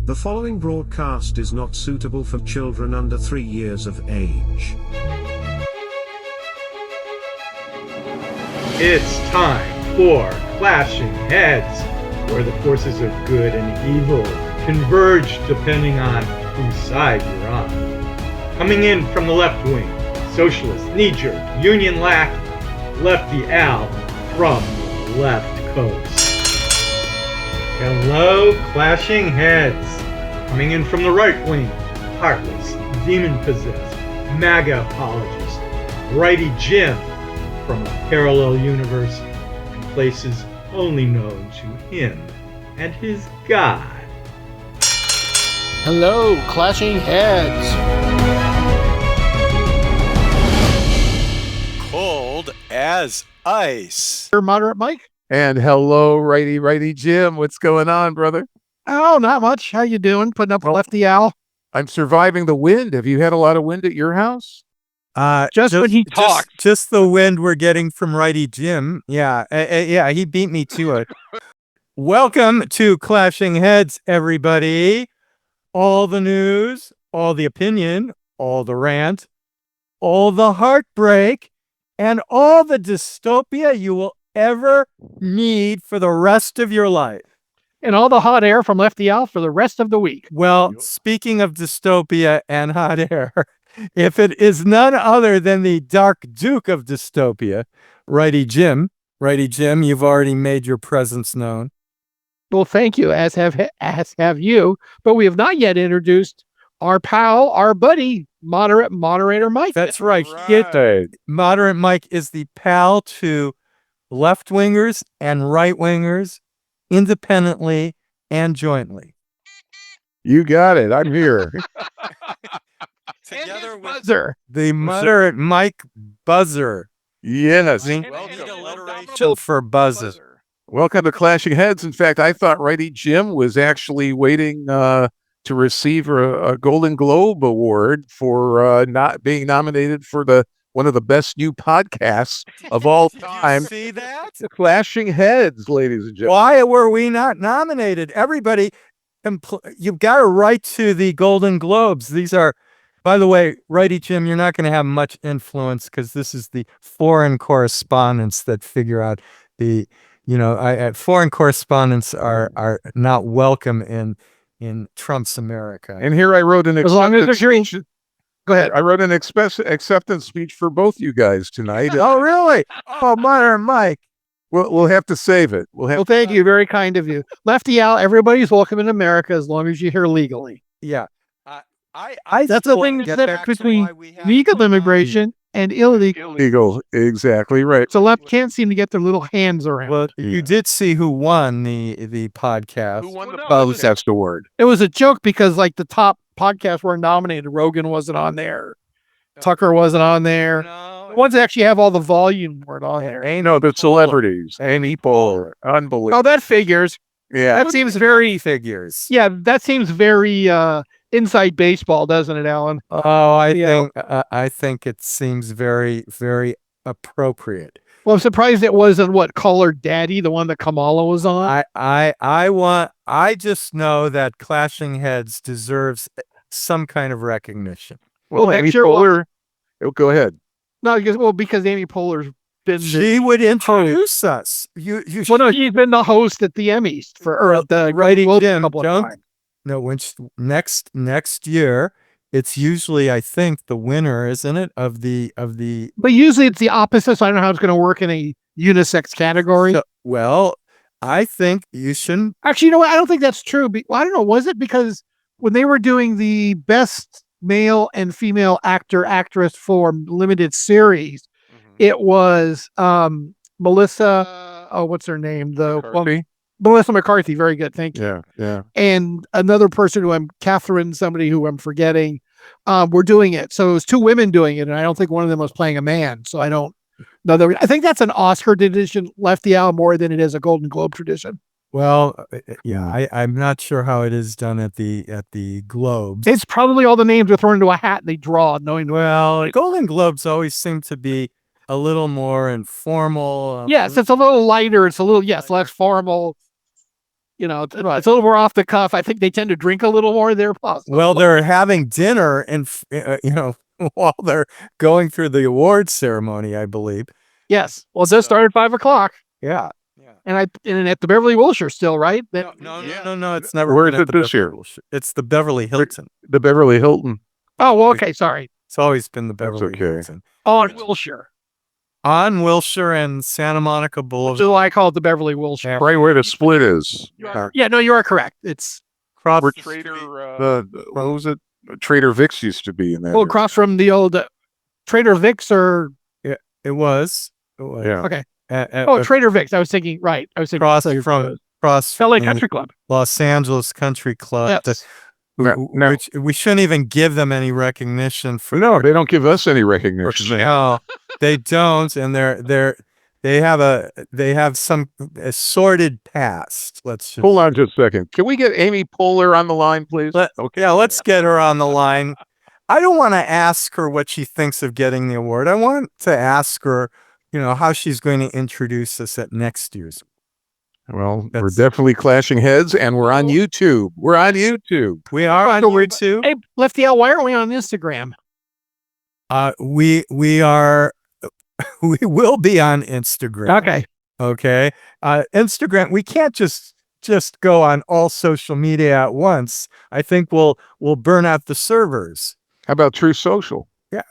The following broadcast is not suitable for children under 3 years of age. It's time for Clashing Heads, where the forces of good and evil converge depending on whose side you're on. Coming in from the left wing, socialist, knee-jerk, union lackey, Lefty Al from the left coast. Hello, Clashing Heads. Coming in from the right wing, heartless, demon-possessed, MAGA apologist, Righty Jim from a parallel universe and places only known to him and his God. Hello, Clashing Heads. Cold as ice. You're Moderate Mike. And hello, Righty Jim. What's going on, brother? Oh, not much. How you doing? Putting up with Lefty Al? I'm surviving the wind. Have you had a lot of wind at your house? Just when he talked. Just the wind we're getting from Righty Jim. Yeah, he beat me to it. Welcome to Clashing Heads, everybody. All the news, all the opinion, all the rant, all the heartbreak, and all the dystopia you will ever need for the rest of your life. And all the hot air from Lefty Al for the rest of the week. Well, speaking of dystopia and hot air, if it is none other than the Dark Duke of dystopia, Righty Jim. Righty Jim, you've already made your presence known. Well, thank you, as have you. But we have not yet introduced our pal, our buddy, Moderator Mike. That's right. Moderate Mike is the pal to left-wingers and right-wingers, independently and jointly. You got it. I'm here. Together with Buzzer. the Moderate Mike Buzzer. Yes. For buzzer. Welcome to Clashing Heads. In fact, I thought Righty Jim was actually waiting to receive a Golden Globe Award for not being nominated for one of the best new podcasts of all time. Did you see that? Clashing Heads, ladies and gentlemen. Why were we not nominated? Everybody, you've got to write to the Golden Globes. These are, by the way, Righty Jim, you're not going to have much influence because this is the foreign correspondents that figure out foreign correspondents are not welcome in Trump's America. And here I wrote an As long as they're speech. Go ahead. I wrote an acceptance speech for both you guys tonight. Oh, really? Oh, Modern Mike. We'll have to save it. Well, thank you. Very kind of you. Lefty Al, everybody's welcome in America as long as you're here legally. Yeah. That's the thing that's between legal immigration and illegal. Illegal, exactly right. So left can't seem to get their little hands around. Well, you did see who won the podcast. Who won the Podcast Award? It was a joke because like the top podcasts were nominated. Rogan wasn't on there. Tucker wasn't on there. The ones that actually have all the volume weren't on there. The celebrities and people. Unbelievable. Oh, that figures. Yeah. That seems very figures. Yeah, that seems very inside baseball, doesn't it, Alan? Oh, I think it seems very, very appropriate. Well, I'm surprised it wasn't Call Her Daddy, the one that Kamala was on. I just know that Clashing Heads deserves some kind of recognition. Well, Amy Poehler. Go ahead. No, because Amy Poehler's been. She would introduce us. She's been the host at the Emmys for the Righty Jim. couple of times. No, next year. It's usually, I think, the winner, isn't it, of the. But usually it's the opposite, so I don't know how it's going to work in a unisex category. Well, I think you shouldn't. Actually, you know what? I don't think that's true. I don't know. Was it because when they were doing the best male and female actor, actress for limited series, it was Melissa, what's her name? Melissa McCarthy. Very good. Thank you. Yeah. And another person somebody who I'm forgetting, were doing it. So it was two women doing it. And I don't think one of them was playing a man. So I don't know. I think that's an Oscar tradition, Lefty Al, more than it is a Golden Globe tradition. Well, yeah, I'm not sure how it is done at the Globes. It's probably all the names are thrown into a hat and they draw, knowing. Well, Golden Globes always seem to be a little more informal. Yes, it's a little lighter. It's a little less formal. it's a little more off the cuff. I think they tend to drink a little more there. Well, they're having dinner and, while they're going through the awards ceremony, I believe. Yes. Well, it does start at 5:00. Yeah. And at the Beverly Wilshire still, right? No. It's never. Where is been at it the this year? Beverly Wilshire. It's the Beverly Hilton. The Beverly Hilton. Oh, well, okay. Sorry. It's always been the Beverly okay. Hilton. On Wilshire. On Wilshire and Santa Monica Boulevard. So I call it the Beverly Wilshire. Right where the split is. Yeah, no, you are correct. It's Across Where the Trader, street. what was it? Trader Vic's used to be in that. area. across from the old Trader Vic's or It was. Yeah. okay. Trader Vic's. I was thinking Across LA Country Club. Los Angeles Country Club. Yes. No. Which we shouldn't even give them any recognition for. No, they don't give us any recognition. No, they don't, and they have some sordid past. Let's just Hold on just a second. Can we get Amy Poehler on the line, please? let's get her on the line. I don't want to ask her what she thinks of getting the award. I want to ask her, how she's going to introduce us at next year's. Well, we're definitely clashing heads, and we're on YouTube. We are on YouTube. Hey, Lefty, why aren't we on Instagram? We are. We will be on Instagram. Okay. Instagram. We can't just go on all social media at once. I think we'll burn out the servers. How about True Social? Yeah.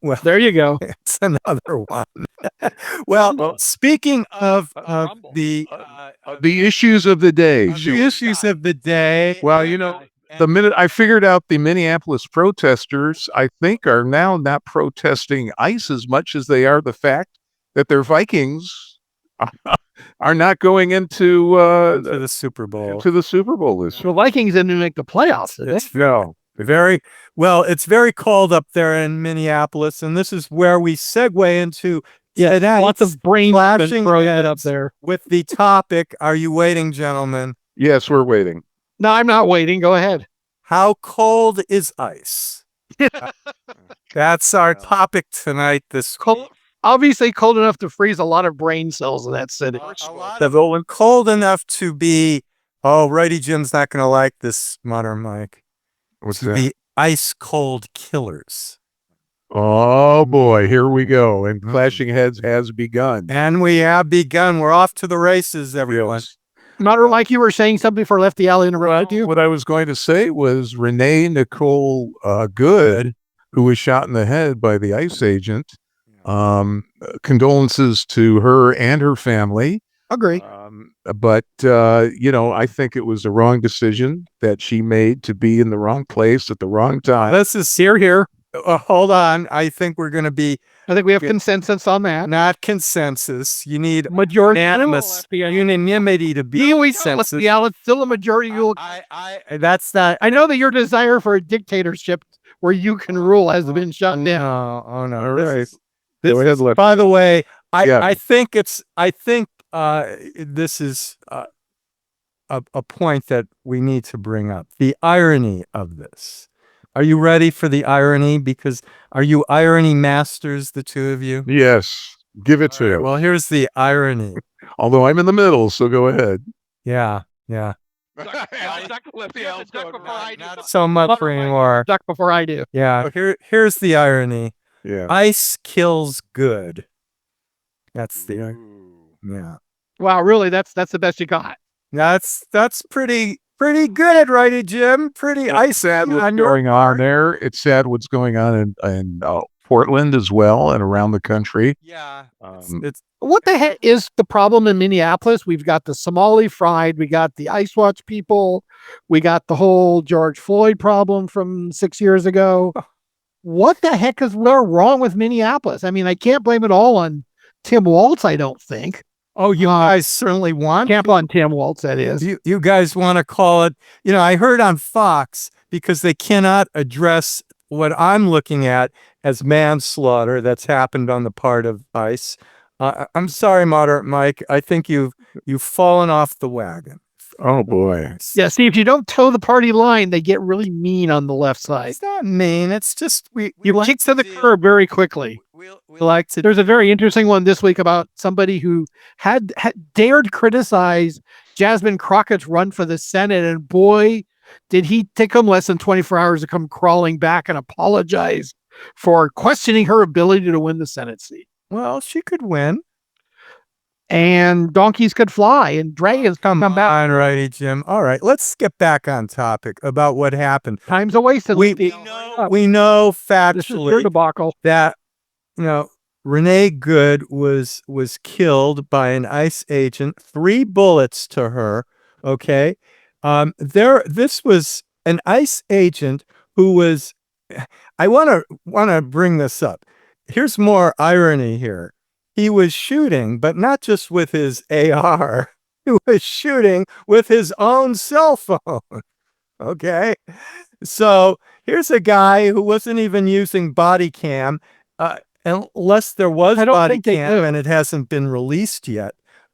Well, There you go. it's another one. Well, speaking of the issues of the day. issues of the day. Well, the minute I figured out the Minneapolis protesters, I think, are now not protesting ICE as much as they are the fact that their Vikings are not going into the Super Bowl. To the Super Bowl this year. The Vikings didn't make the playoffs, did they? No. It's very cold up there in Minneapolis, and this is where we segue into lots of brain flashing throwing it up there with the topic. Are you waiting, gentlemen? Yes, we're waiting. No, I'm not waiting. Go ahead. How cold is ice? That's our topic tonight. Obviously cold enough to freeze a lot of brain cells in that city. Cold enough to be. Oh, Righty Jim's not going to like this, modern Mike. What's that? The ice cold killers. Oh boy, here we go. And Clashing Heads has begun. And we have begun. We're off to the races, everyone. Modern Mike, you were saying something for Lefty Alley interrupted you? What I was going to say was Renee Good, who was shot in the head by the ICE agent. Condolences to her and her family. Agree. But I think it was the wrong decision that she made to be in the wrong place at the wrong time. This is here. Hold on. I think we're going to be. I think we have consensus on that. Not consensus. You need majority unanimity to be consensus. Yeah, it's still a majority. That's not. I know that your desire for a dictatorship where you can rule has been shut down. Oh no. Right. By the way, I think this is a point that we need to bring up. The irony of this. Are you ready for the irony? Because are you irony masters, the two of you? Yes. Give it to you. Well, here's the irony. Although I'm in the middle, so go ahead. Yeah. Not so much anymore. Duck before I do. Yeah. Here's the irony. Yeah. Ice kills good. That's the yeah. Wow, really? That's the best you got. That's pretty good, Righty Jim. Pretty ice. Sad what's going on there. It's sad what's going on in Portland as well and around the country. Yeah. It's what the heck is the problem in Minneapolis? We've got the Somali fried, we got the Ice Watch people, we got the whole George Floyd problem from 6 years ago. What the heck is wrong with Minneapolis? I mean, I can't blame it all on Tim Walz, I don't think. Oh, you guys certainly want camp on Tim Walz, that is. You guys want to call it, I heard on Fox, because they cannot address what I'm looking at as manslaughter that's happened on the part of ICE. I'm sorry, Moderate Mike. I think you've fallen off the wagon. Oh, boy. Yeah, see, if you don't toe the party line, they get really mean on the left side. It's not mean. It's just you kick to the curb very quickly. We like to. There's a very interesting one this week about somebody who had dared criticize Jasmine Crockett's run for the Senate, and boy, did he take him less than 24 hours to come crawling back and apologize for questioning her ability to win the Senate seat. Well, she could win. And donkeys could fly and dragons come back. On, Righty Jim. All right, let's get back on topic about what happened. Time's a wasted. We know factually debacle. that Renee Good was killed by an ICE agent. 3 bullets to her. Okay, this was an ICE agent who was. I want to bring this up. Here's more irony here. He was shooting, but not just with his AR. He was shooting with his own cell phone. Okay. So here's a guy who wasn't even using body cam, unless there was body cam and it hasn't been released yet.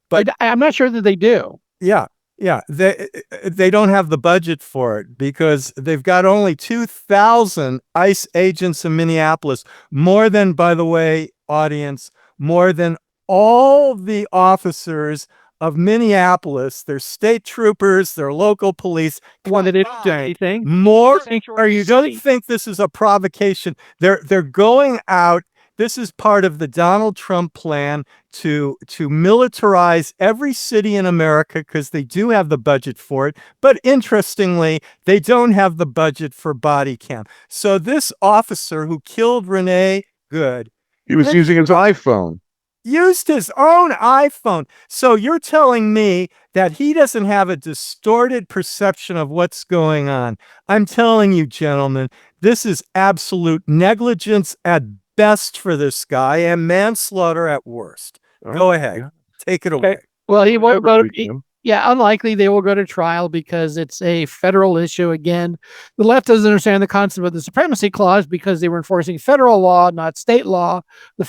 But I'm not sure that they do. Yeah. Yeah. They don't have the budget for it because they've got only 2,000 ICE agents in Minneapolis, more than, by the way, audience, more than all the officers of Minneapolis, their state troopers, their local police. Wanted it to do anything. More, or you don't think this is a provocation? They're going out. This is part of the Donald Trump plan to militarize every city in America because they do have the budget for it. But interestingly, they don't have the budget for body cam. So this officer who killed Renee Good, he was using his iPhone. Used his own iPhone. So you're telling me that he doesn't have a distorted perception of what's going on. I'm telling you, gentlemen, this is absolute negligence at best for this guy and manslaughter at worst. Go ahead. Take it away. Well, he won't go to... Yeah, unlikely they will go to trial because it's a federal issue again. The left doesn't understand the concept of the supremacy clause because they were enforcing federal law, not state law. The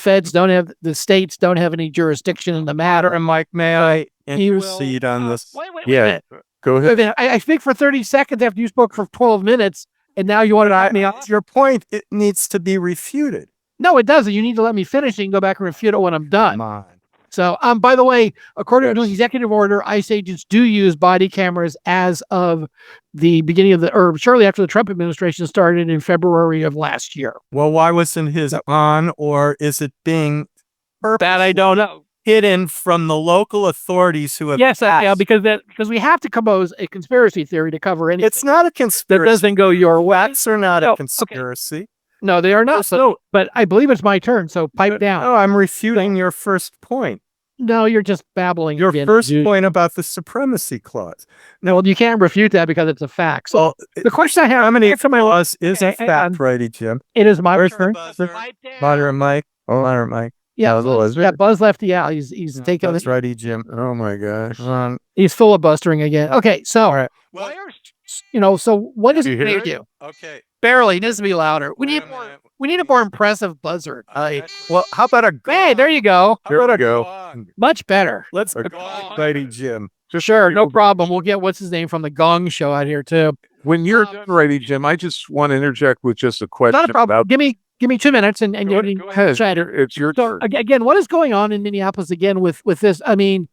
states don't have any jurisdiction in the matter. And Mike, may I intercede on this? Wait. Go ahead. I speak for 30 seconds after you spoke for 12 minutes, and now you want to cut me off? Your point, it needs to be refuted. No, it doesn't. You need to let me finish and go back and refute it when I'm done. Come on. So, by the way, according to executive order, ICE agents do use body cameras as of the beginning of or shortly after the Trump administration started in February of last year. Well, why wasn't his on, or is it being that I don't know, hidden from the local authorities who have? Yes, because we have to compose a conspiracy theory to cover anything. It's not a conspiracy. That doesn't go your way. Facts are not a conspiracy. Okay. No, they are not. But I believe it's my turn, so pipe down. No, I'm refuting your first point. No, you're just babbling. Your first point about the supremacy clause. No, well, you can't refute that because it's a fact. So the question I have, how many of my laws is a fact, Righty Jim? It is my turn. Moderate Mike. Moderate Mike. Yeah, Buzz Lefty out. He's taking this. Righty Jim. Oh my gosh. He's filibustering again. Okay, so all right. Well, so what does it do? Okay. Barely. It needs to be louder. We need a more impressive buzzer. Well, how about a gong? Hey, there you go. There we go. Much better. Let's go, Righty Jim. Sure, no problem. We'll get what's his name from the Gong Show out here too. When you're done, Righty Jim, I just want to interject with just a question. Not a problem. Give me 2 minutes and go ahead. It's your turn. Again, what is going on in Minneapolis again with this? I mean,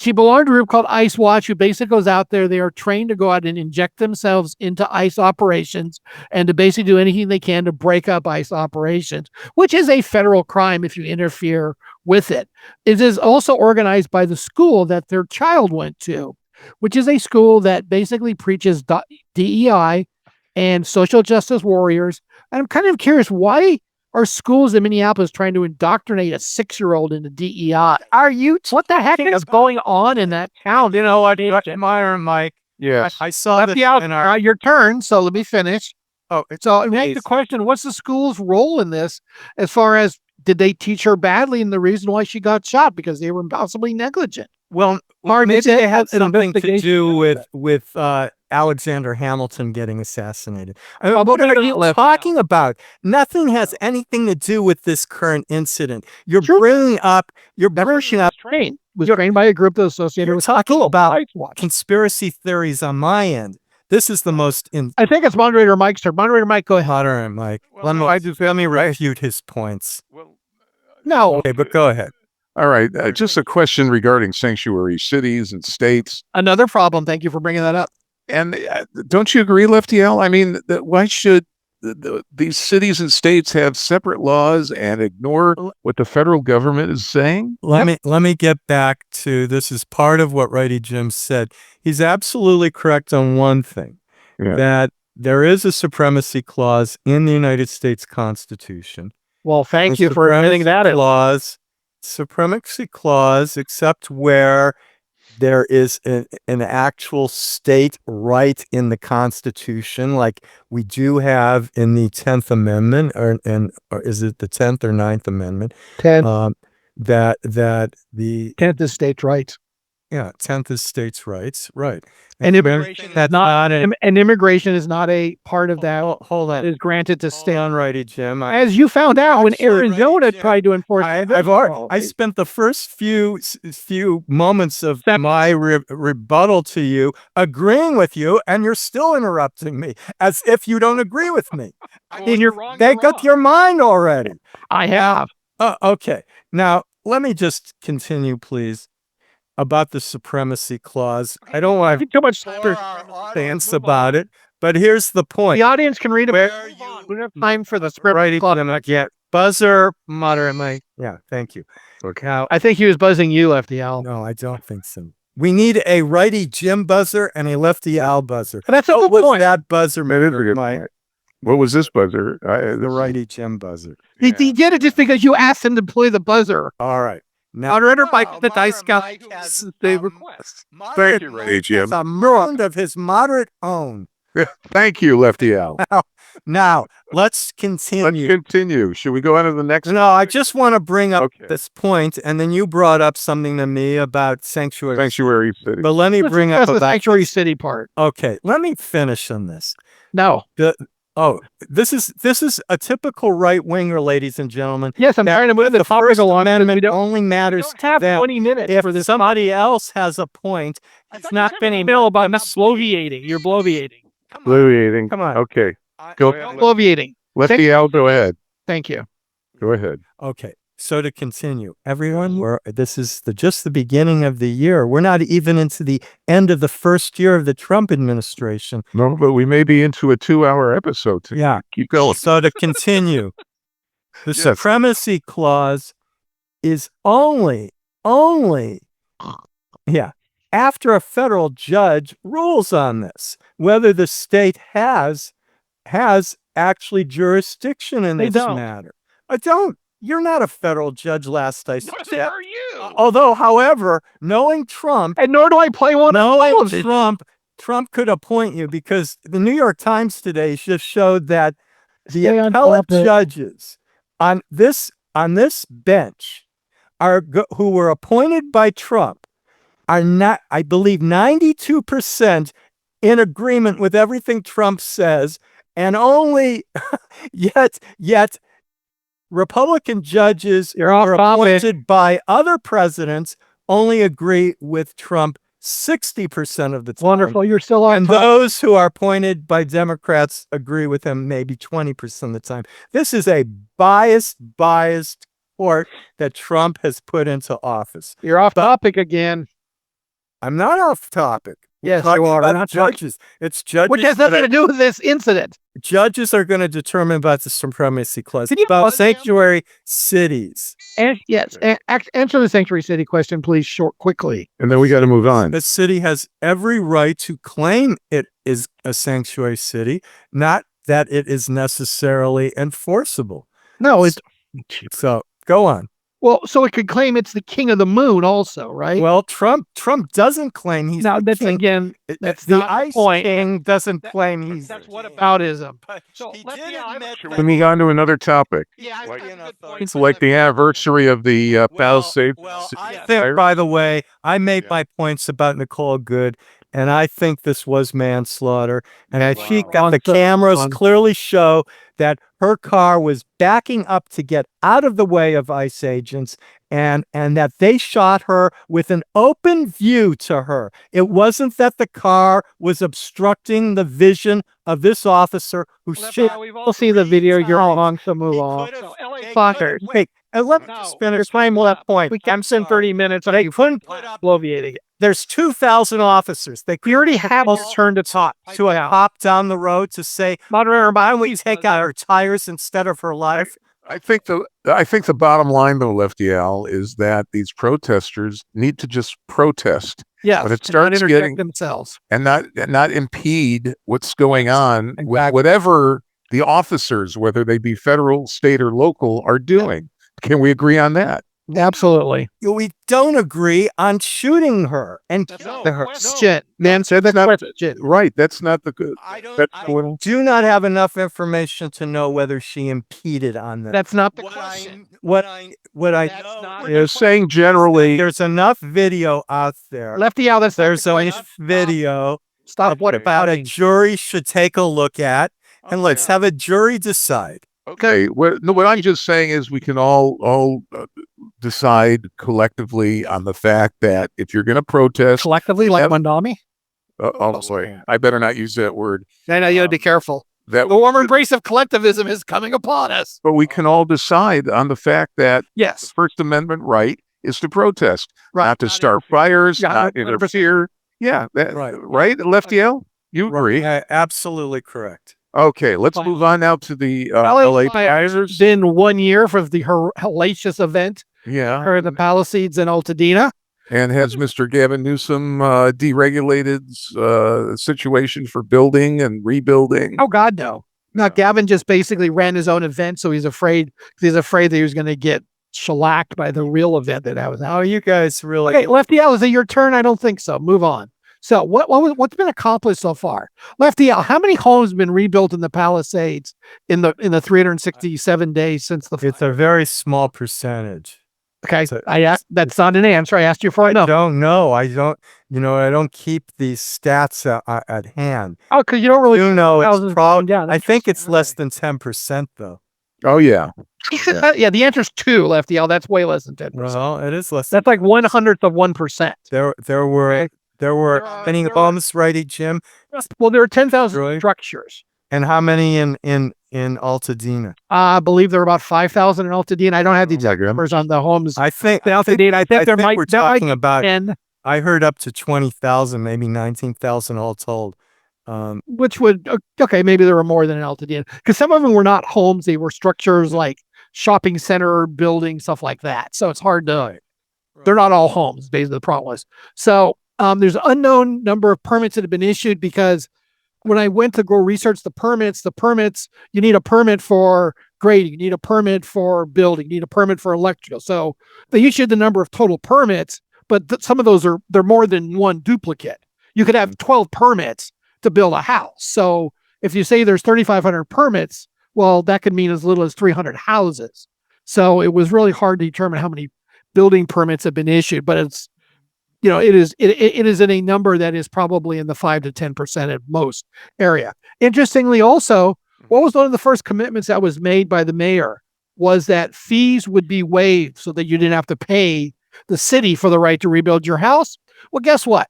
she belonged to a group called ICE Watch, who basically goes out there. They are trained to go out and inject themselves into ICE operations and to basically do anything they can to break up ICE operations, which is a federal crime if you interfere with it. It is also organized by the school that their child went to, which is a school that basically preaches DEI and social justice warriors. And I'm kind of curious, why are schools in Minneapolis trying to indoctrinate a 6-year-old into DEI? What the heck is going on in that town? You know what, Myra and Mike? Yes. I saw this in our... Your turn, so let me finish. Oh, so make the question, what's the school's role in this as far as did they teach her badly and the reason why she got shot? Because they were possibly negligent. Well, maybe they had something to do with Alexander Hamilton getting assassanated. What are you talking about? Nothing has anything to do with this current incident. You're bringing up. Trained by a group that associated with talking about conspiracy theories on my end. This is the most. I think it's Moderator Mike's turn. Moderator Mike, go ahead. Moderator Mike. Let me refute his points. No. Okay, but go ahead. All right. Just a question regarding sanctuary cities and states. Another problem. Thank you for bringing that up. And don't you agree, Lefty L? I mean, why should these cities and states have separate laws and ignore what the federal government is saying? Let me get back to this. Is part of what Righty Jim said. He's absolutely correct on one thing, that there is a supremacy clause in the United States Constitution. Well, thank you for admitting that. Supremacy clause, except where there is an actual state right in the Constitution, like we do have in the 10th Amendment, or is it the 10th or 9th Amendment? 10. That the 10th is states' rights. Yeah, 10th is states' rights, right. And immigration is not a part of that. Hold on. It is granted to stay on, Righty Jim. As you found out when Arizona tried to enforce I spent the first few moments of my rebuttal to you agreeing with you, and you're still interrupting me as if you don't agree with me. They got your mind already. I have. Okay. Now, let me just continue, please, about the supremacy clause. I don't want to have too much stance about it, but here's the point. The audience can read it. We don't have time for the supremacy clause. Buzzer moderately. Yeah, thank you. Okay. Now, I think he was buzzing you, Lefty Al. no, I don't think so. We need a Righty Jim buzzer and a Lefty Al buzzer. But that's a good point. That buzzer What was this buzzer? the Righty Jim buzzer. He did it just because you asked him to play the buzzer. All right. Now, Moderator Mike, the dice got the request. Thank you, Righty Jim. a round of his moderate own. Thank you, Lefty L. Now, let's continue. Let's continue. Should we go on to the next? No, I just want to bring up this point, and then you brought up something to me about sanctuary city. But let me bring up the sanctuary city part. Okay, let me finish on this. No. This is a typical right winger, ladies and gentlemen. Yes, I'm trying to move the First Amendment only matters to have 20 minutes. If somebody else has a point, it's not been a bill about bloviating. You're bloviating. Bloviating. Come on. Okay. Go ahead. Bloviating. Lefty L, go ahead. Thank you. Go ahead. Okay. So to continue, everyone, this is just the beginning of the year. We're not even into the end of the first year of the Trump administration. No, but we may be into a 2-hour episode. Yeah. Keep going. So to continue, the supremacy clause is only, after a federal judge rules on this, whether the state has actually jurisdiction in this matter. I don't. You're not a federal judge, last I said. Nor are you. Although, however, knowing Trump, and nor do I play one. Knowing Trump could appoint you, because the New York Times today just showed that the appellate judges on this bench who were appointed by Trump are not, I believe, 92% in agreement with everything Trump says, and only yet Republican judges are appointed by other presidents only agree with Trump 60% of the time. Wonderful. You're still on. And those who are appointed by Democrats agree with him maybe 20% of the time. This is a biased court that Trump has put into office. You're off topic again. I'm not off topic. Yes, you are. We're not judges. It's judges. Which has nothing to do with this incident. Judges are going to determine about the supremacy clause. It's about sanctuary cities. And answer the sanctuary city question, please, quickly. And then we got to move on. The city has every right to claim it is a sanctuary city, not that it is necessarily enforceable. No, it's so go on. Well, so it could claim it's the king of the moon also, right? Well, Trump doesn't claim he's now. That's king. Again, that's the not ICE point. King doesn't claim he's. That's what aboutism. So moving on to another topic. Yeah, it's like the anniversary of the Palisades. By the way, I made my points about Nicole Good, and I think this was manslaughter. And I think the cameras clearly show that her car was backing up to get out of the way of ICE agents, and that they shot her with an open view to her. It wasn't that the car was obstructing the vision of this officer who shot. We've all seen the video. You're all on, so move on. Wait, let me just finish my left point. We can spend 30 minutes on it. Couldn't put up bloviating. There's 2,000 officers. We already have us turned to a hop down the road to say, moderator, why don't we take out her tires instead of her life? I think the bottom line, though, Lefty Al, is that these protesters need to just protest. Yeah, but it starts getting themselves and not impede what's going on Exactly. with whatever the officers, whether they be federal, state, or local, are doing. Can we agree on that? absolutely. We don't agree on shooting her and killing her. Shit, man, said that's not shit. Right. That's not the good. I do not have enough information to know whether she impeded on this. That's not the question. What I know is saying generally, there's enough video out there. Lefty out. There's enough video. Stop. What about a jury should take a look at, and let's have a jury decide. okay. What I'm just saying is we can all decide collectively on the fact that if you're going to protest, collectively, like Mandami. oh, sorry, I better not use that word. I know you gotta be careful. That The warm embrace of collectivism is coming upon us. but we can all decide on the fact that the Yes, First Amendment right is to protest, right. not to start fires, Yeah, not 100%. interfere. Yeah, right, Lefty L? You agree? Absolutely correct. Okay, let's Fine. move on now to the LA LA fires. fires. Been 1 year for the hellacious event Yeah, occurred in the Palisades in Altadena. and has Mr. Gavin Newsom deregulated situation for building and rebuilding? Oh God, no. No, Yeah. Gavin just basically ran his own event, so he's afraid that he was going to get shellacked by the real event that I was at. Oh, you guys really. Okay, Lefty Al, is it your turn? I don't think so. Move on. So what's been accomplished so far? Lefty Al, how many homes have been rebuilt in the Palisades in the 367 days since the It's a very small percentage. Okay, So- I asked. That's not an answer. I asked you for a I no. don't know. I don't keep these stats at hand. Oh, because you don't really. You know, houses it's probably. down. I think it's less than 10%, though. Oh yeah, Yeah, the answer's 2, Lefty Al. That's way less than 10%. Well, it is less. That's like 1/100th of 1%. There were many homes, Righty Jim, Well, there are 10,000 Really? structures. and how many in Altadena? I believe there are about 5,000 in Altadena. I don't have the exact numbers on the homes. I think in Altadena. I think we're talking about. 10, I heard up to 20,000, maybe 19,000 all told. which would okay, maybe there were more than in Altadena because some of them were not homes; they were structures like shopping center, buildings, stuff like that. So it's hard to. They're not all homes. Basically, the problem was. So there's an unknown number of permits that have been issued because when I went to go research the permits, you need a permit for grading, you need a permit for building, you need a permit for electrical. So they issued the number of total permits, but some of those they're more than one duplicate. You could have 12 permits to build a house. So if you say there's 3,500 permits, well, that could mean as little as 300 houses. So it was really hard to determine how many building permits have been issued, but it's, it is in a number that is probably in the 5 to 10% at most area. Interestingly, also, what was one of the first commitments that was made by the mayor was that fees would be waived so that you didn't have to pay the city for the right to rebuild your house. Well, guess what?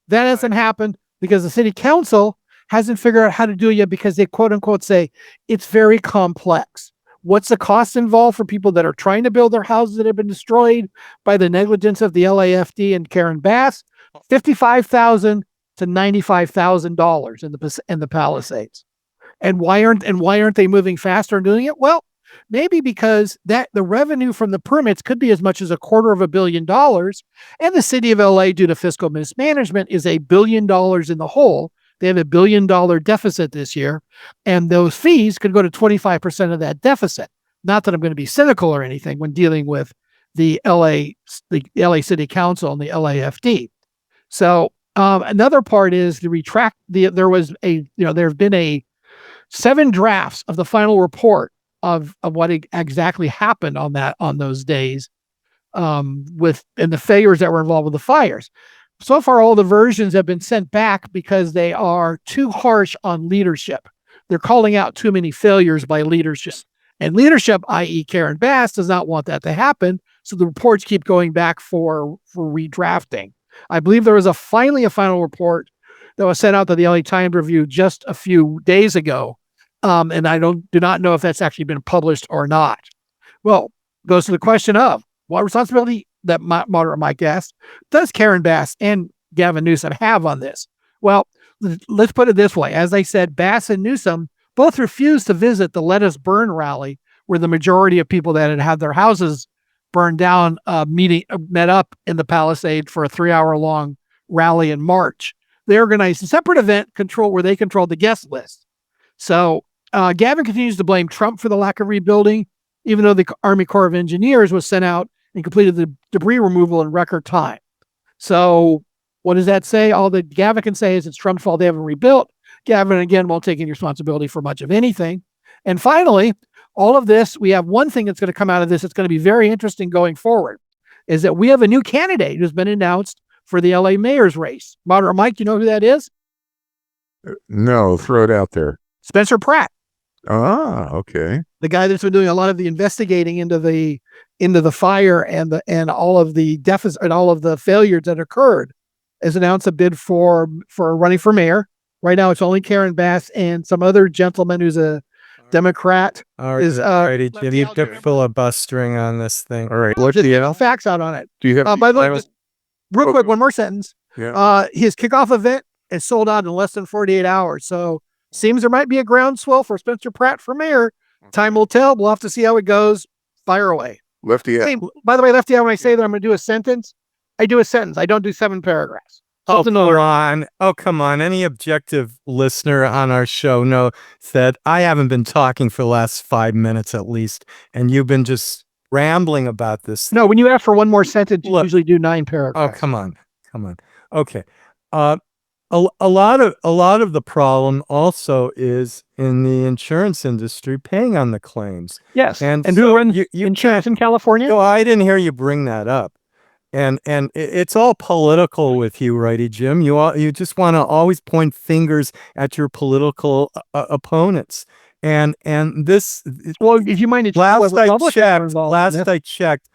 That hasn't happened because the city council hasn't figured out how to do it yet because they quote unquote say it's very complex. What's the cost involved for people that are trying to build their houses that have been destroyed by the negligence of the LAFD and Karen Bass? $55,000 to $95,000 in the Palisades. And why aren't they moving faster and doing it? Well, maybe because the revenue from the permits could be as much as $250 million, and the city of LA, due to fiscal mismanagement, is $1 billion in the hole. They have $1 billion deficit this year, and those fees could go to 25% of that deficit. Not that I'm going to be cynical or anything when dealing with the LA City Council and the LAFD. So another part is there have been 7 drafts of the final report of what exactly happened on those days and the failures that were involved with the fires. So far, all the versions have been sent back because they are too harsh on leadership. They're calling out too many failures by leadership. And leadership, i.e. Karen Bass, does not want that to happen. So the reports keep going back for redrafting. I believe there was finally a final report that was sent out to the LA Times Review just a few days ago. And I do not know if that's actually been published or not. Well, goes to the question of what responsibility that Moderate Mike asked, does Karen Bass and Gavin Newsom have on this? Well, let's put it this way. As I said, Bass and Newsom both refused to visit the Let Us Burn rally, where the majority of people that had had their houses burned down met up in the Palisade for a 3-hour-long rally in March. They organized a separate event where they controlled the guest list. So Gavin continues to blame Trump for the lack of rebuilding, even though the Army Corps of Engineers was sent out and completed the debris removal in record time. So what does that say? All that Gavin can say is it's Trump's fault they haven't rebuilt. Gavin, again, won't take any responsibility for much of anything. And finally, all of this, we have one thing that's going to come out of this that's going to be very interesting going forward, is that we have a new candidate who's been announced for the LA mayor's race. Moderate Mike, do you know who that is? No, throw it out there. Spencer Pratt. Ah, okay. The guy that's been doing a lot of the investigating into the fire and all of the deficit and all of the failures that occurred, has announced a bid for running for mayor. Right now, it's only Karen Bass and some other gentleman who's a Democrat. Righty Jim, you took filibustering on this thing. All right. Just get facts out on it. Do you have? By the way, real quick, one more sentence. Yeah. His kickoff event is sold out in less than 48 hours. So seems there might be a groundswell for Spencer Pratt for mayor. Time will tell. We'll have to see how it goes. Fire away. Lefty. Hey, by the way, Lefty, when I say that I'm going to do a sentence, I do a sentence. I don't do 7 paragraphs. Oh, come on. Any objective listener on our show knows that I haven't been talking for the last 5 minutes at least, and you've been just rambling about this. No, when you ask for one more sentence, you usually do 9 paragraphs. Oh, come on. Okay. A lot of the problem also is in the insurance industry paying on the claims. Yes. And who so runs insurance in California? No, I didn't hear you bring that up. And it's all political with you, Righty Jim. You just want to always point fingers at your political opponents. And this, well, if you mind, last I checked,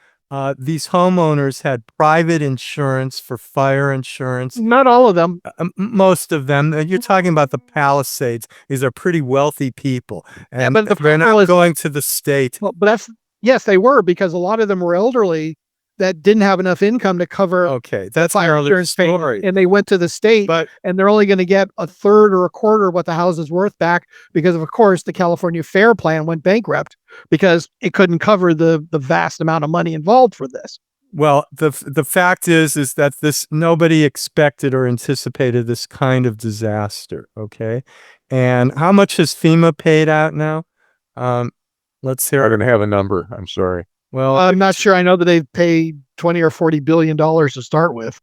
these homeowners had private insurance for fire insurance. Not all of them. Most of them. You're talking about the Palisades. These are pretty wealthy people, and but they're not going to the state. Well, but yes, they were, because a lot of them were elderly that didn't have enough income to cover. Okay, that's fire insurance story. And they went to the state, and they're only going to get a third or a quarter of what the house is worth back, because of course the California Fair Plan went bankrupt because it couldn't cover the vast amount of money involved for this. Well, the fact is that nobody expected or anticipated this kind of disaster. Okay, and how much has FEMA paid out now? Let's hear. I don't have a number. I'm sorry. Well, I'm not sure. I know that they've paid $20 or $40 billion to start with.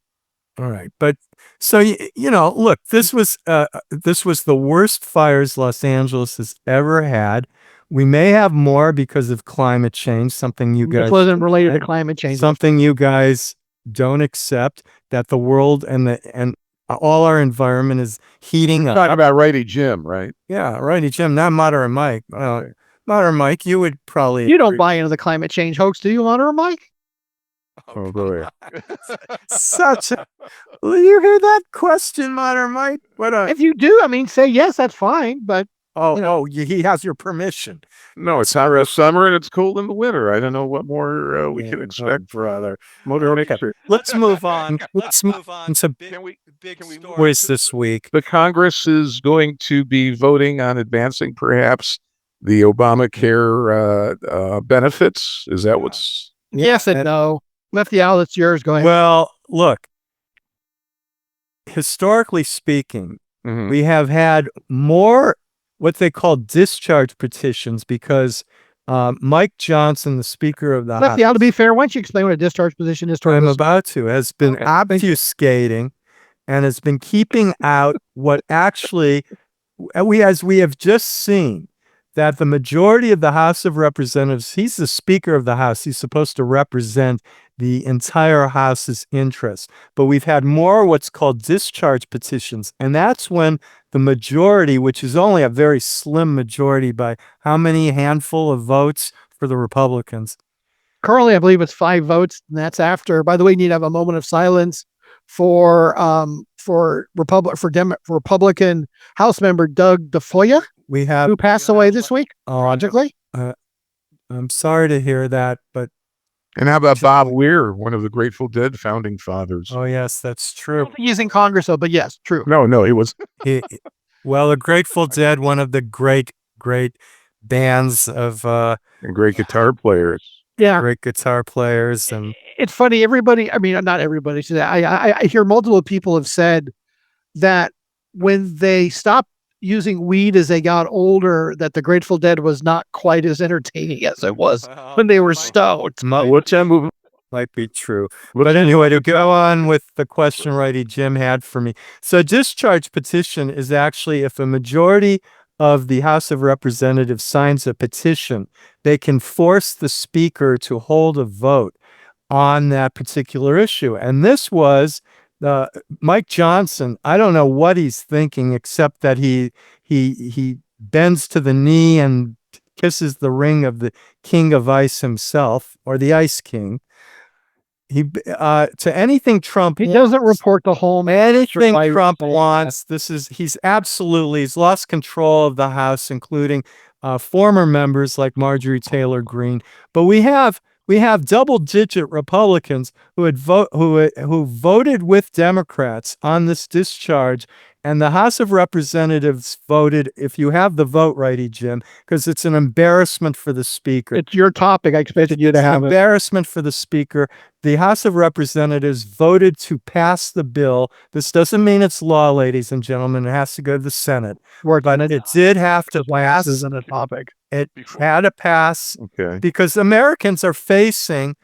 All right, but so look, this was the worst fires Los Angeles has ever had. We may have more because of climate change. Something you guys wasn't related to climate change. Something you guys don't accept, that the world and all our environment is heating up. Talking about Righty Jim, right? Yeah, Righty Jim, not Moderate Mike. Moderate Mike, you would probably. You don't buy into the climate change hoax, do you, Moderate Mike? Oh, boy. You hear that question, Moderate Mike? If you do, say yes, that's fine. But he has your permission. No, it's hot in summer and it's cold in the winter. I don't know what more we can expect for other motor industry. Let's move on. Let's move on to big stories this week. The Congress is going to be voting on advancing perhaps the Obamacare benefits. Is that what's? Yes and no. Lefty, it's yours. Go ahead. Well, look, historically speaking, we have had more what they call discharge petitions because Mike Johnson, the Speaker of the House. Lefty, to be fair, why don't you explain what a discharge petition is? I'm about to. Has been obfuscating and has been keeping out what actually, as we have just seen, that the majority of the House of Representatives, he's the Speaker of the House. He's supposed to represent the entire House's interests. But we've had more what's called discharge petitions. And that's when the majority, which is only a very slim majority by how many handful of votes for the Republicans? Currently, I believe it's 5 votes. And that's after, by the way, you need to have a moment of silence for Republican House member Doug DeFoya. We have who passed away this week, tragically. I'm sorry to hear that, but And how about Bob Weir, one of the Grateful Dead founding fathers? oh yes, that's I true. don't think he's in Congress though, but yes, true. No, he was. Well, the Grateful Dead, one of the great bands of And great guitar players. Yeah. great guitar players, and It's funny. Everybody, I mean, not everybody. I hear multiple people have said that when they stopped using weed as they got older, that the Grateful Dead was not quite as entertaining as it was when they were stoned. What's that movie? might be true. But anyway, to go on with the question Righty Jim had for me. So discharge petition is actually if a majority of the House of Representatives signs a petition, they can force the speaker to hold a vote on that particular issue. And this was Mike Johnson. I don't know what he's thinking, except that he bends to the knee and kisses the ring of the king of ice himself, or the ice king. He to anything Trump He doesn't report the home. anything Trump wants. He's lost control of the House, including former members like Marjorie Taylor Greene. But we have double-digit Republicans who voted with Democrats on this discharge, and the House of Representatives voted. If you have the vote, Righty Jim, because it's an embarrassment for the Speaker. It's your topic. I expected you to have it. Embarrassment for the Speaker. The House of Representatives voted to pass the bill. This doesn't mean it's law, ladies and gentlemen. It has to go to the Senate. But it did have to pass. This isn't a topic. It had to pass Okay. because Americans are facing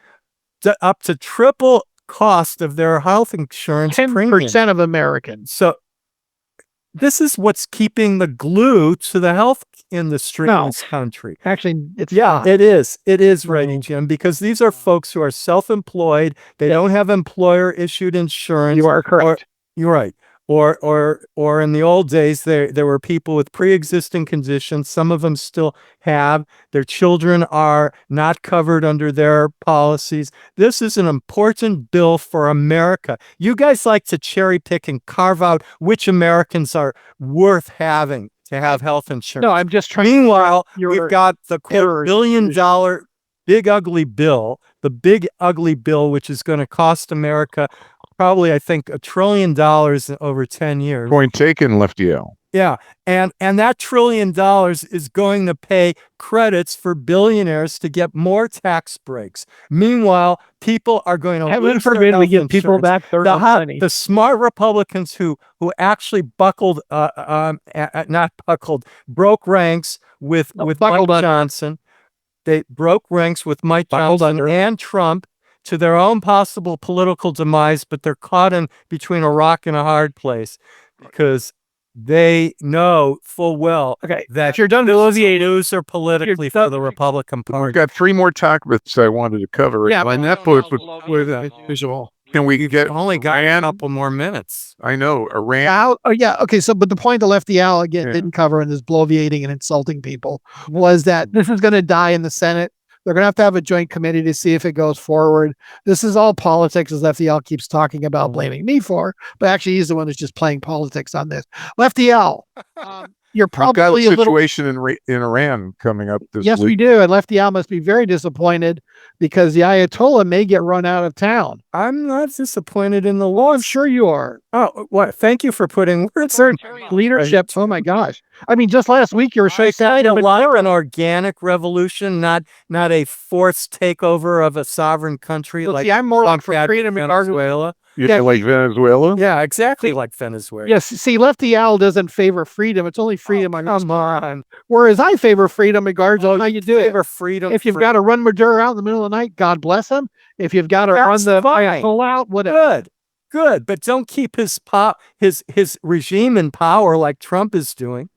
up to triple cost of their health insurance premium. 10% of Americans. So this is what's keeping the glue to the health industry in this country. Actually, it's Yeah, it is. It is, Righty Jim, because these are folks who are self-employed. They don't have employer-issued insurance. You are correct. You're right. Or in the old days, there were people with pre-existing conditions. Some of them still have. Their children are not covered under their policies. This is an important bill for America. You guys like to cherry pick and carve out which Americans are worth having to have health insurance. No, I'm just trying. Meanwhile, You're- we've got the quote, you're- $1 billion big ugly bill, the big ugly bill, which is going to cost America probably, I think, $1 trillion over 10 years. Point taken, Lefty L. Yeah. And that $1 trillion is going to pay credits for billionaires to get more tax breaks. Meanwhile, people are going to Heaven lose their forbid we health give people insurance. back their money. The smart Republicans who actually broke ranks with Mike Johnson. They broke ranks with Mike Johnson and Trump to their own possible political demise, but they're caught in between a rock and a hard place because they know full well that if you're done negotiating, loser politically for the Republican We've Party. got 3 more topics I wanted to cover. Yeah, and that was with visual. can we get Only got a Iran? couple more minutes. I know Iran. Oh yeah, okay. So, but the point the Lefty Al again didn't cover in this bloviating and insulting people was that this is going to die in the Senate. They're going to have a joint committee to see if it goes forward. This is all politics, as Lefty Al keeps talking about, blaming me for. But actually, he's the one who's just playing politics on this. Lefty Al, you're We've got probably a a little. situation in Iran coming up this Yes, we week. do. And Lefty Al must be very disappointed because the Ayatollah may get run out of town. I'm not disappointed in the law. I'm sure you are. Oh, what? Thank you for putting words Leadership. Oh my gosh. I mean, just last week you were showing an organic revolution, not a forced takeover of a sovereign country like I'm more on Venezuela. freedom and argument. Venezuela. You feel like Venezuela? Yeah, exactly like Venezuela. Yes, see, Lefty Al doesn't favor freedom. It's only freedom on Come on. Whereas I favor freedom regards on how you do it. Favor freedom. If you've got to run Maduro out in the middle of the night, God bless him. If you've got to run the pull out, whatever. Good, but don't keep his regime in power like Trump is doing.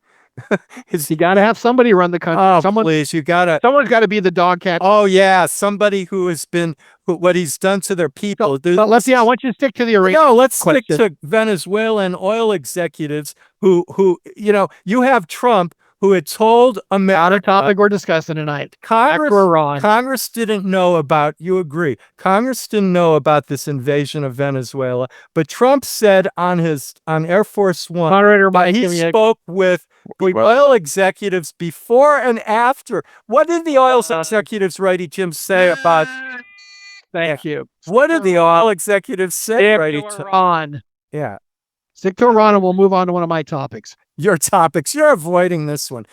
You got to have somebody run the country. Oh, Someone's got to be the dog cat. Oh yeah, somebody who has been what he's done to their people. But Lefty, I want you to stick to the arena. No, let's stick to Venezuelan oil executives who you have Trump, who had told Not a America topic we're discussing tonight. Congress, Back to Iran. Congress didn't know about, you agree, Congress didn't know about this invasion of Venezuela, but Trump said on Air Force One Moderator that Mike, he give me a- spoke with the oil executives before and after. What did the oil executives, Righty Jim, say about? Thank you. What did the oil executives say, Righty Jim? Iran. Yeah. Stick to Iran, and we'll move on to one of my topics. Your topics. You're avoiding this one.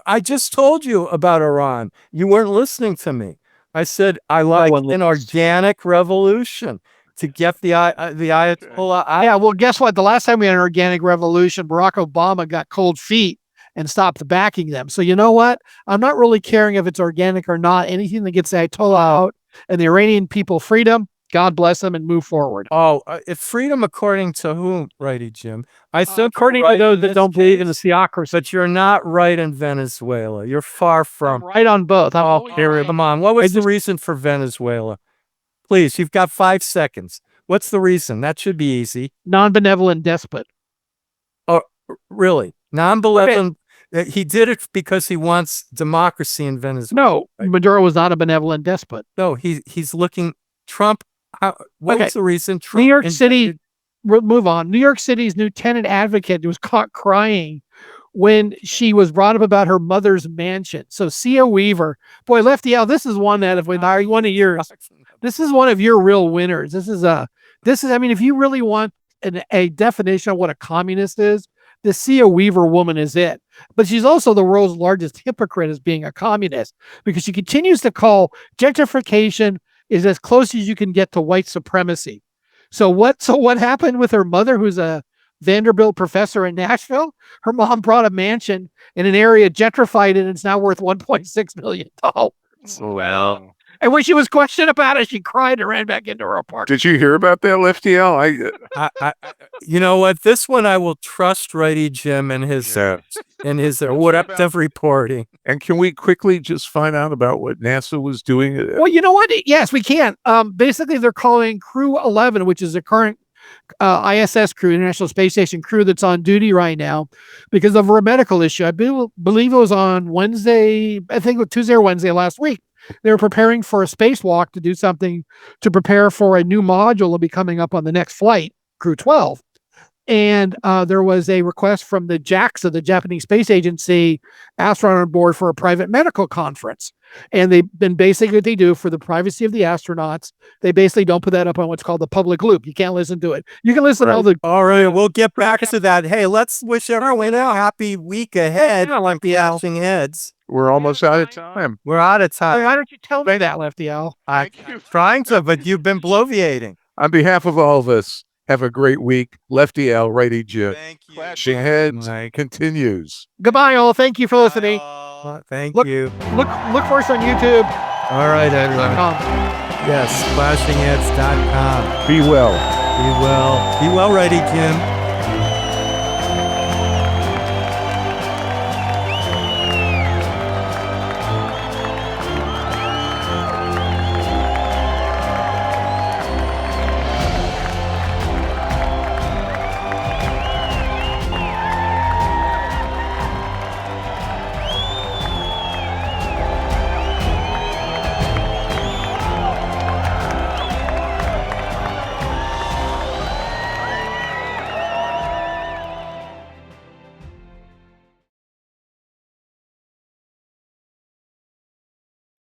I just told you about Iran. You weren't listening to me. I said I like an organic revolution to get the Ayatollah. Yeah, well, guess what? The last time we had an organic revolution, Barack Obama got cold feet and stopped backing them. So you know what? I'm not really caring if it's organic or not. Anything that gets the Ayatollah out and the Iranian people freedom, God bless them and move forward. Oh, if freedom according to whom, Righty Jim? I said According to those that don't believe in the theocracy. but you're not right in Venezuela. You're far from. I'm right on both. Come on. What was the reason for Venezuela? Please, you've got 5 seconds. What's the reason? That should be easy. Non-benevolent despot. Oh, really? Non-benevolent. He did it because he wants democracy in Venezuela. No, Maduro was not a benevolent despot. No, he's looking. Trump. What was the reason? Trump New York City. We'll move on. New York City's new tenant advocate was caught crying when she was brought up about her mother's mansion. So Cia Weaver, boy, Lefty L, this is one that if we are one of yours, this is one of your real winners. This is I mean, if you really want a definition of what a communist is, the Cia Weaver woman is it. But she's also the world's largest hypocrite as being a communist because she continues to call gentrification is as close as you can get to white supremacy. So what happened with her mother, who's a Vanderbilt professor in Nashville? Her mom brought a mansion in an area, gentrified it, and it's now worth $1.6 million. Well, And when she was questioned about it, she cried and ran back into her apartment. did you hear about that, Lefty L? You know what? This one I will trust Righty Jim and his what reporting. And can we quickly just find out about what NASA was doing? Well, you know what? Yes, we can. Basically, they're calling Crew 11, which is the current ISS crew, International Space Station crew that's on duty right now because of a medical issue. I believe it was on Wednesday, I think it was Tuesday or Wednesday last week. They were preparing for a spacewalk to do something to prepare for a new module that'll be coming up on the next flight, Crew 12. And there was a request from the JAXA, the Japanese Space Agency, astronaut on board for a private medical conference. And they've been basically what they do for the privacy of the astronauts. They basically don't put that up on what's called the public loop. You can't listen to it. You can listen to all the. All right, we'll get back to that. Hey, let's wish everyone a happy week ahead. Like the Clashing Heads. We're almost out of time. We're out of time. Why don't you tell me that, Lefty L? I'm trying to, but you've been bloviating. On behalf of all of us, have a great week. Lefty L, Righty Jim. Thank you. Clashing Heads continues. Goodbye, all. Thank you for listening. Thank Look- you. Look for us on YouTube. All right, everyone. Yes, clashingheads.com. Be well. Be well, Righty Jim.